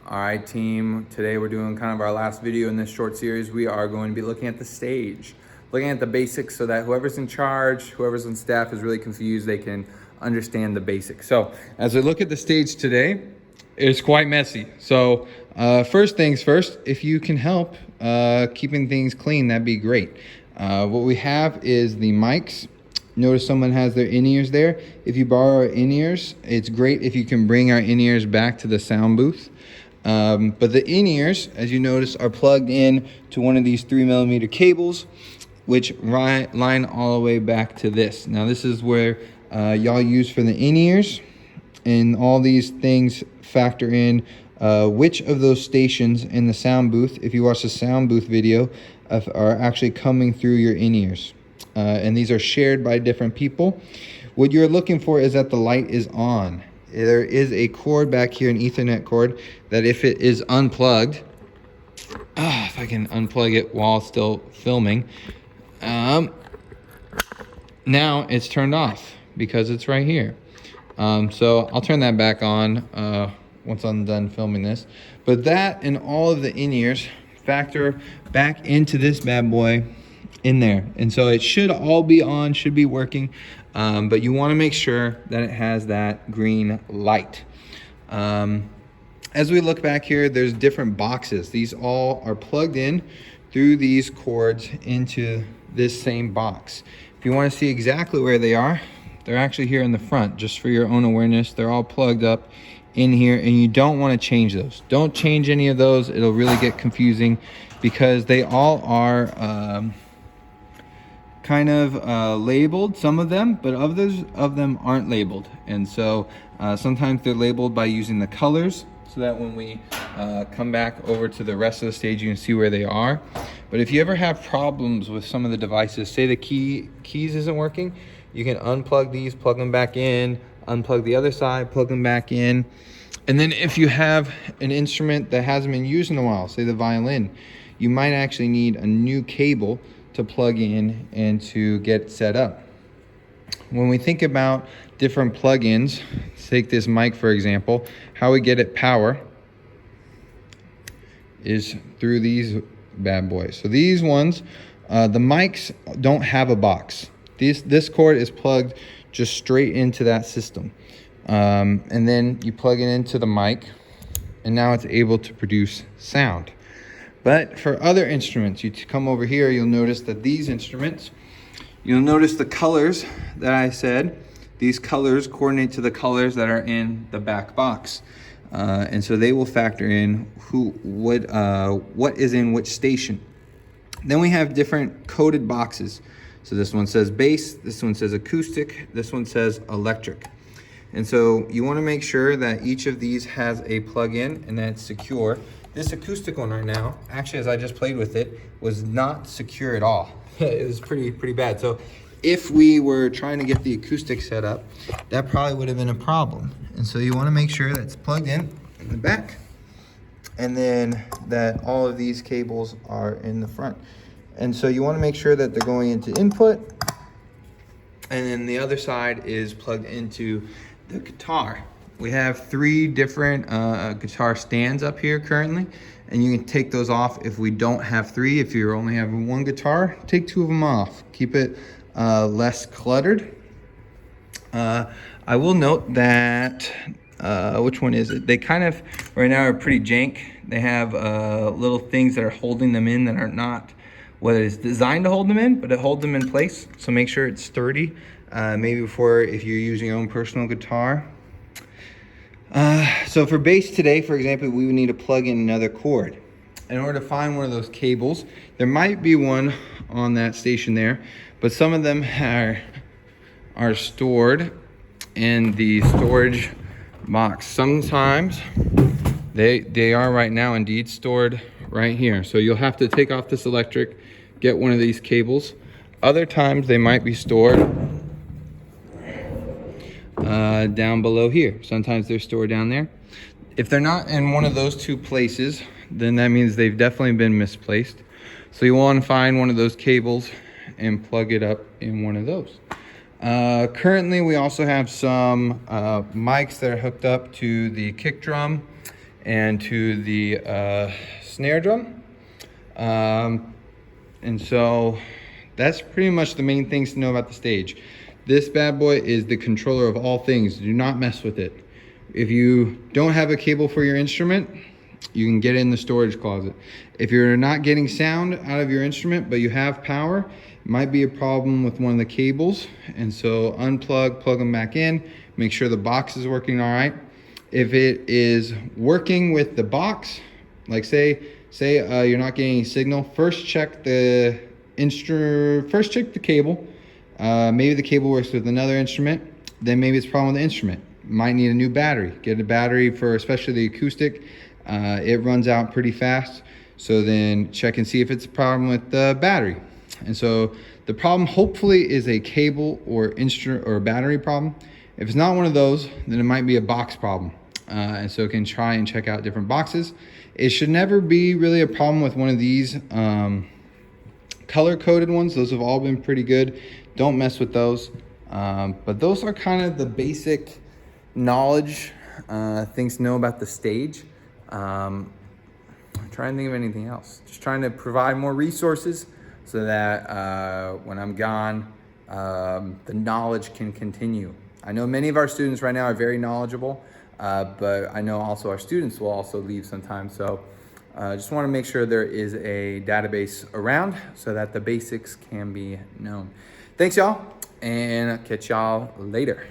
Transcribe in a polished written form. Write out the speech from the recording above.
All right, team, today we're doing kind of our last video in this short series. We are going to be looking at the stage, looking at the basics so that whoever's in charge, whoever's on staff is really confused, they can understand the basics. So as we look at the stage today, it's quite messy. So first things first, if you can help keeping things clean, that'd be great. What we have is the mics. Notice someone has their in-ears there. If you borrow our in-ears, it's great if you can bring our in-ears back to the sound booth. But the in-ears, as you notice, are plugged in to one of these 3mm cables, which line all the way back to this. Now this is where y'all use for the in-ears, and all these things factor in which of those stations in the sound booth, if you watch the sound booth video, are actually coming through your in-ears. And these are shared by different people. What you're looking for is that the light is on. There is a cord back here, an Ethernet cord, that if it is unplugged, if I can unplug it while still filming, now it's turned off because it's right here. So I'll turn that back on once I'm done filming this. But that and all of the in-ears factor back into this bad boy in there, and so it should all be on, should be working, but you want to make sure that it has that green light. As we look back here, there's different boxes. These all are plugged in through these cords into this same box. If you want to see exactly where they are, they're actually here in the front. Just for your own awareness, they're all plugged up in here, and you don't want to change those. Don't change any of those. It'll really get confusing because they all are kind of labeled, some of them, but others of them aren't labeled. And so sometimes they're labeled by using the colors so that when we come back over to the rest of the stage, you can see where they are. But if you ever have problems with some of the devices, say the keys isn't working, you can unplug these, plug them back in, unplug the other side, plug them back in. And then if you have an instrument that hasn't been used in a while, say the violin, you might actually need a new cable to plug in and to get set up. When we think about different plugins, take this mic for example, how we get it power is through these bad boys. So these ones, the mics don't have a box. This cord is plugged just straight into that system. And then you plug it into the mic, and now it's able to produce sound. But for other instruments, you come over here, you'll notice that these instruments, you'll notice the colors that I said, these colors coordinate to the colors that are in the back box. And so they will factor in what is in which station. Then we have different coded boxes. So this one says bass, this one says acoustic, this one says electric. And so you want to make sure that each of these has a plug-in and that it's secure. This acoustic one right now, actually as I just played with it, was not secure at all. It was pretty bad. So if we were trying to get the acoustic set up, that probably would have been a problem. And so you want to make sure that it's plugged in the back, and then that all of these cables are in the front. And so you want to make sure that they're going into input, and then the other side is plugged into the guitar. We have 3 different guitar stands up here currently, and you can take those off if we don't have 3. If you're only having 1 guitar, take 2 of them off. Keep it less cluttered. I will note that, which one is it? They kind of, right now, are pretty jank. They have little things that are holding them in that are not what it's designed to hold them in, but it holds them in place. So make sure it's sturdy. Maybe before, if you're using your own personal guitar. So for bass today, for example, we would need to plug in another cord. In order to find one of those cables, there might be one on that station there, but some of them are stored in the storage box. Sometimes they are right now indeed stored right here. So you'll have to take off this electric, get one of these cables. Other times they might be stored down below here. Sometimes they're stored down there. If they're not in one of those 2 places, then that means they've definitely been misplaced. So you want to find one of those cables and plug it up in one of those. Currently we also have some mics that are hooked up to the kick drum and to the snare drum. And so that's pretty much the main things to know about the stage. This bad boy is the controller of all things. Do not mess with it. If you don't have a cable for your instrument, you can get it in the storage closet. If you're not getting sound out of your instrument, but you have power, it might be a problem with one of the cables. And so unplug, plug them back in, make sure the box is working all right. If it is working with the box, like say you're not getting any signal, first check the cable. Maybe the cable works with another instrument, then maybe it's a problem with the instrument. Might need a new battery. Get a battery for especially the acoustic. It runs out pretty fast. So then check and see if it's a problem with the battery. And so the problem hopefully is a cable or instrument or battery problem. If it's not one of those, then it might be a box problem. And so you can try and check out different boxes. It should never be really a problem with one of these color-coded ones. Those have all been pretty good. Don't mess with those. But those are kind of the basic knowledge, things to know about the stage. I'm trying to think of anything else. Just trying to provide more resources so that when I'm gone, the knowledge can continue. I know many of our students right now are very knowledgeable, but I know also our students will also leave sometime. So just want to make sure there is a database around so that the basics can be known. Thanks, y'all, and catch y'all later.